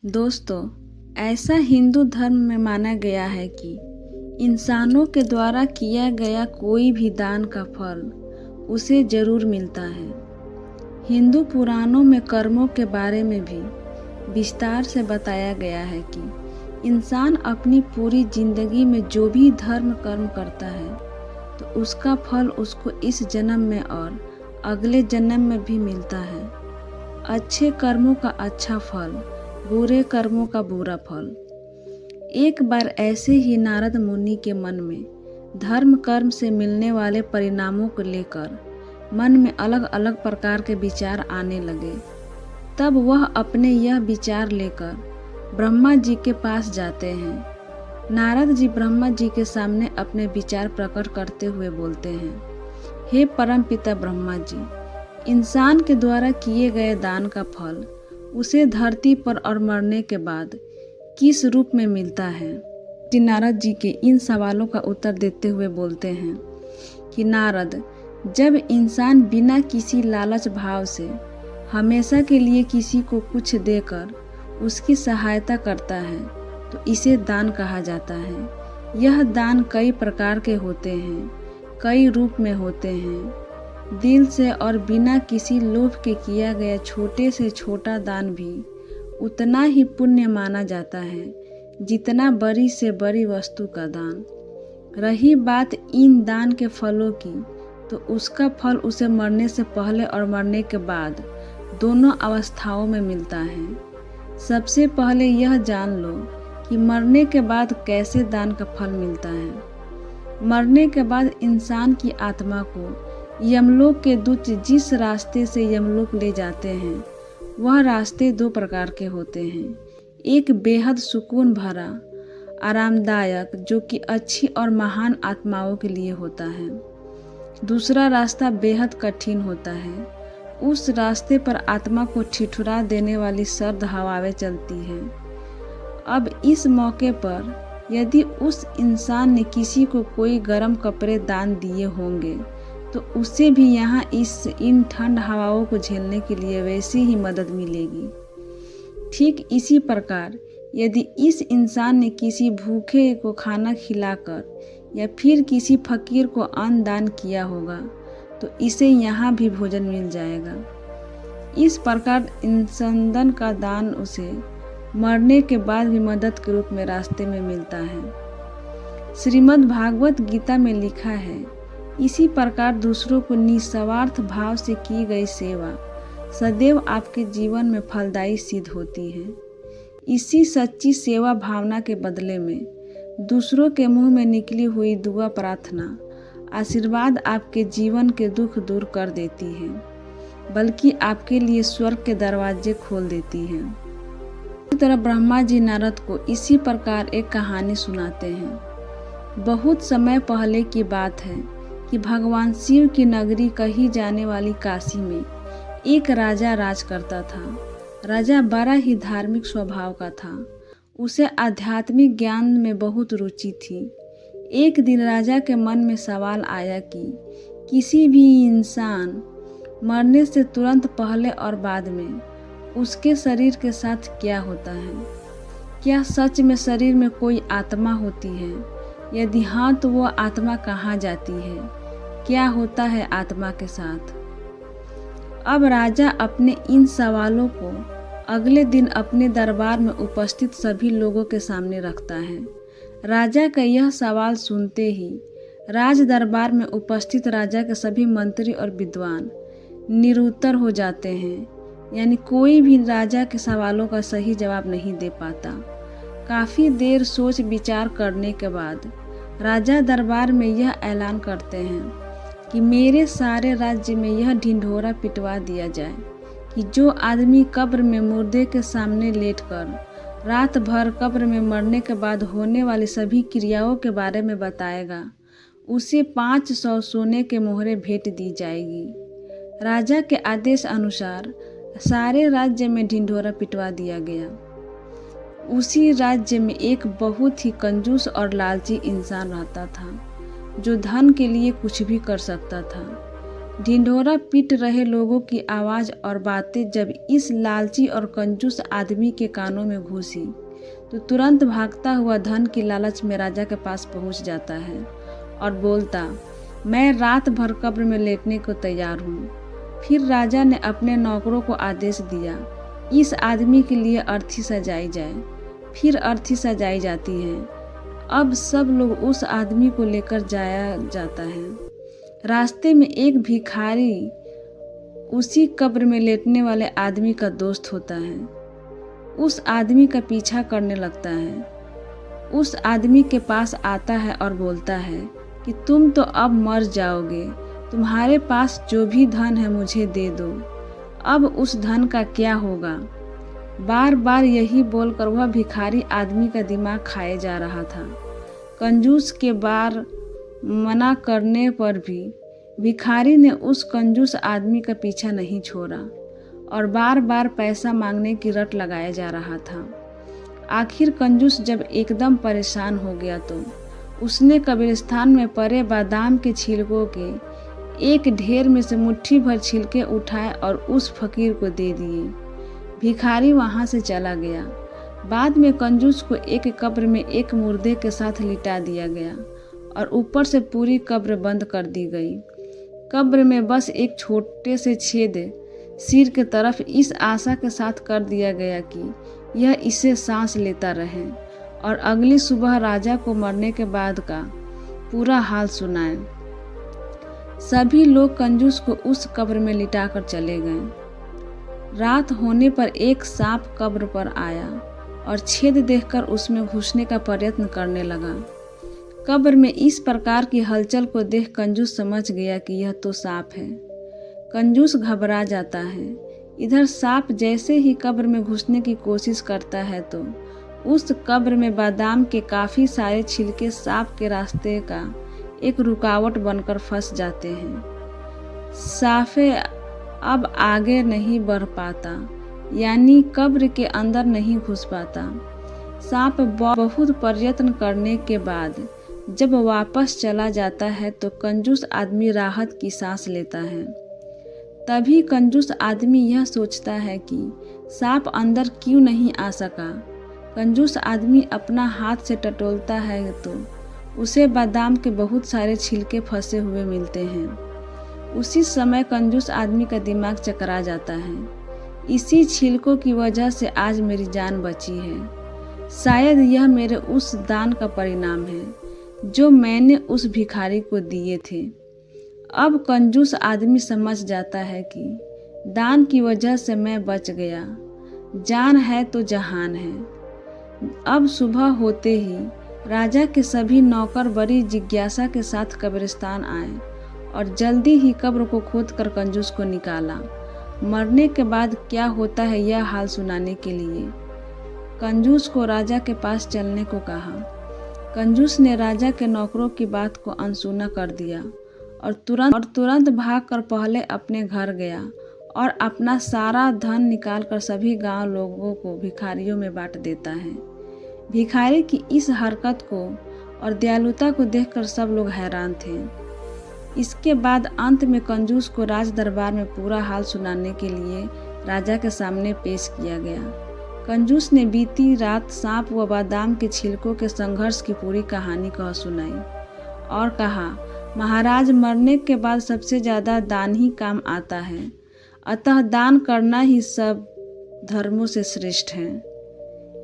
दोस्तों, ऐसा हिंदू धर्म में माना गया है कि इंसानों के द्वारा किया गया कोई भी दान का फल उसे जरूर मिलता है। हिंदू पुराणों में कर्मों के बारे में भी विस्तार से बताया गया है कि इंसान अपनी पूरी जिंदगी में जो भी धर्म कर्म करता है तो उसका फल उसको इस जन्म में और अगले जन्म में भी मिलता है। अच्छे कर्मों का अच्छा फल, बुरे कर्मों का बुरा फल। एक बार ऐसे ही नारद मुनि के मन में धर्म कर्म से मिलने वाले परिणामों को लेकर मन में अलग अलग प्रकार के विचार आने लगे। तब वह अपने यह विचार लेकर ब्रह्मा जी के पास जाते हैं। नारद जी ब्रह्मा जी के सामने अपने विचार प्रकट करते हुए बोलते हैं, हे परमपिता ब्रह्मा जी, इंसान के द्वारा किए गए दान का फल उसे धरती पर और मरने के बाद किस रूप में मिलता है। जी नारद जी के इन सवालों का उत्तर देते हुए बोलते हैं कि नारद, जब इंसान बिना किसी लालच भाव से हमेशा के लिए किसी को कुछ देकर उसकी सहायता करता है तो इसे दान कहा जाता है। यह दान कई प्रकार के होते हैं, कई रूप में होते हैं। दिल से और बिना किसी लोभ के किया गया छोटे से छोटा दान भी उतना ही पुण्य माना जाता है जितना बड़ी से बड़ी वस्तु का दान। रही बात इन दान के फलों की, तो उसका फल उसे मरने से पहले और मरने के बाद दोनों अवस्थाओं में मिलता है। सबसे पहले यह जान लो कि मरने के बाद कैसे दान का फल मिलता है। मरने के बाद इंसान की आत्मा को यमलोक के दूत जिस रास्ते से यमलोक ले जाते हैं वह रास्ते दो प्रकार के होते हैं। एक बेहद सुकून भरा, आरामदायक, जो कि अच्छी और महान आत्माओं के लिए होता है। दूसरा रास्ता बेहद कठिन होता है। उस रास्ते पर आत्मा को ठिठुरा देने वाली सर्द हवाएं चलती हैं। अब इस मौके पर यदि उस इंसान ने किसी को कोई गर्म कपड़े दान दिए होंगे तो उसे भी यहाँ इन ठंड हवाओं को झेलने के लिए वैसी ही मदद मिलेगी। ठीक इसी प्रकार यदि इस इंसान ने किसी भूखे को खाना खिलाकर या फिर किसी फकीर को अन्न दान किया होगा तो इसे यहाँ भी भोजन मिल जाएगा। इस प्रकार इंसान का दान उसे मरने के बाद भी मदद के रूप में रास्ते में मिलता है। श्रीमद् भागवत गीता में लिखा है, इसी प्रकार दूसरों को निस्वार्थ भाव से की गई सेवा सदैव आपके जीवन में फलदायी सिद्ध होती है। इसी सच्ची सेवा भावना के बदले में दूसरों के मुंह में निकली हुई दुआ प्रार्थना आशीर्वाद आपके जीवन के दुख दूर कर देती है, बल्कि आपके लिए स्वर्ग के दरवाजे खोल देती है। इसी तरह ब्रह्मा जी नारद को इसी प्रकार एक कहानी सुनाते हैं। बहुत समय पहले की बात है कि भगवान शिव की नगरी कही जाने वाली काशी में एक राजा राज करता था। राजा बड़ा ही धार्मिक स्वभाव का था। उसे आध्यात्मिक ज्ञान में बहुत रुचि थी। एक दिन राजा के मन में सवाल आया कि किसी भी इंसान मरने से तुरंत पहले और बाद में उसके शरीर के साथ क्या होता है। क्या सच में शरीर में कोई आत्मा होती है? यदि हाँ तो वो आत्मा कहाँ जाती है? क्या होता है आत्मा के साथ? अब राजा अपने इन सवालों को अगले दिन अपने दरबार में उपस्थित सभी लोगों के सामने रखता है। राजा का यह सवाल सुनते ही राज दरबार में उपस्थित राजा के सभी मंत्री और विद्वान निरुत्तर हो जाते हैं, यानी कोई भी राजा के सवालों का सही जवाब नहीं दे पाता। काफ़ी देर सोच विचार करने के बाद राजा दरबार में यह ऐलान करते हैं कि मेरे सारे राज्य में यह ढिंढोरा पिटवा दिया जाए कि जो आदमी कब्र में मुर्दे के सामने लेटकर रात भर कब्र में मरने के बाद होने वाली सभी क्रियाओं के बारे में बताएगा, उसे 500 सोने के मोहरे भेंट दी जाएगी। राजा के आदेश अनुसार सारे राज्य में ढिंढोरा पिटवा दिया गया। उसी राज्य में एक बहुत ही कंजूस और लालची इंसान रहता था जो धन के लिए कुछ भी कर सकता था। ढिंढोरा पीट रहे लोगों की आवाज़ और बातें जब इस लालची और कंजूस आदमी के कानों में घुसी तो तुरंत भागता हुआ धन की लालच में राजा के पास पहुंच जाता है और बोलता, मैं रात भर कब्र में लेटने को तैयार हूँ। फिर राजा ने अपने नौकरों को आदेश दिया, इस आदमी के लिए अर्थी सजाई जाए। फिर अर्थी सजाई जाती है। अब सब लोग उस आदमी को लेकर जाया जाता है। रास्ते में एक भिखारी उसी कब्र में लेटने वाले आदमी का दोस्त होता है। उस आदमी का पीछा करने लगता है। उस आदमी के पास आता है और बोलता है कि तुम तो अब मर जाओगे, तुम्हारे पास जो भी धन है मुझे दे दो। अब उस धन का क्या होगा? बार बार यही बोलकर वह भिखारी आदमी का दिमाग खाए जा रहा था। कंजूस के बार मना करने पर भी भिखारी ने उस कंजूस आदमी का पीछा नहीं छोड़ा और बार बार पैसा मांगने की रट लगाया जा रहा था। आखिर कंजूस जब एकदम परेशान हो गया तो उसने कब्रिस्तान में पड़े बादाम के छिलकों के एक ढेर में से मुट्ठी भर छिलके उठाए और उस फकीर को दे दिए। भिखारी वहां से चला गया। बाद में कंजूस को एक कब्र में एक मुर्दे के साथ लिटा दिया गया और ऊपर से पूरी कब्र बंद कर दी गई। कब्र में बस एक छोटे से छेद सिर के तरफ इस आशा के साथ कर दिया गया कि यह इसे सांस लेता रहे और अगली सुबह राजा को मरने के बाद का पूरा हाल सुनाए। सभी लोग कंजूस को उस कब्र में लिटाकर चले गए। रात होने पर एक सांप कब्र पर आया और छेद देखकर उसमें घुसने का प्रयत्न करने लगा। कब्र में इस प्रकार की हलचल को देख कंजूस समझ गया कि यह तो सांप है। कंजूस घबरा जाता है। इधर सांप जैसे ही कब्र में घुसने की कोशिश करता है तो उस कब्र में बादाम के काफ़ी सारे छिलके सांप के रास्ते का एक रुकावट बनकर फंस जाते हैं। सांपे अब आगे नहीं बढ़ पाता, यानी कब्र के अंदर नहीं घुस पाता। सांप बहुत प्रयत्न करने के बाद जब वापस चला जाता है तो कंजूस आदमी राहत की सांस लेता है। तभी कंजूस आदमी यह सोचता है कि सांप अंदर क्यों नहीं आ सका। कंजूस आदमी अपना हाथ से टटोलता है तो उसे बादाम के बहुत सारे छिलके फंसे हुए मिलते हैं। उसी समय कंजूस आदमी का दिमाग चकरा जाता है। इसी छिलकों की वजह से आज मेरी जान बची है। शायद यह मेरे उस दान का परिणाम है जो मैंने उस भिखारी को दिए थे। अब कंजूस आदमी समझ जाता है कि दान की वजह से मैं बच गया। जान है तो जहान है। अब सुबह होते ही राजा के सभी नौकर बड़ी जिज्ञासा के साथ कब्रिस्तान आए और जल्दी ही कब्र को खोदकर कंजूस को निकाला। मरने के बाद क्या होता है यह हाल सुनाने के लिए कंजूस को राजा के पास चलने को कहा। कंजूस ने राजा के नौकरों की बात को अनसुना कर दिया और तुरंत भागकर पहले अपने घर गया और अपना सारा धन निकालकर सभी गांव लोगों को भिखारियों में बांट देता है। भिखारी की इस हरकत को और दयालुता को देखकर सब लोग हैरान थे। इसके बाद अंत में कंजूस को राज दरबार में पूरा हाल सुनाने के लिए राजा के सामने पेश किया गया। कंजूस ने बीती रात सांप व बादाम के छिलकों के संघर्ष की पूरी कहानी कह सुनाई और कहा, महाराज, मरने के बाद सबसे ज़्यादा दान ही काम आता है, अतः दान करना ही सब धर्मों से श्रेष्ठ है।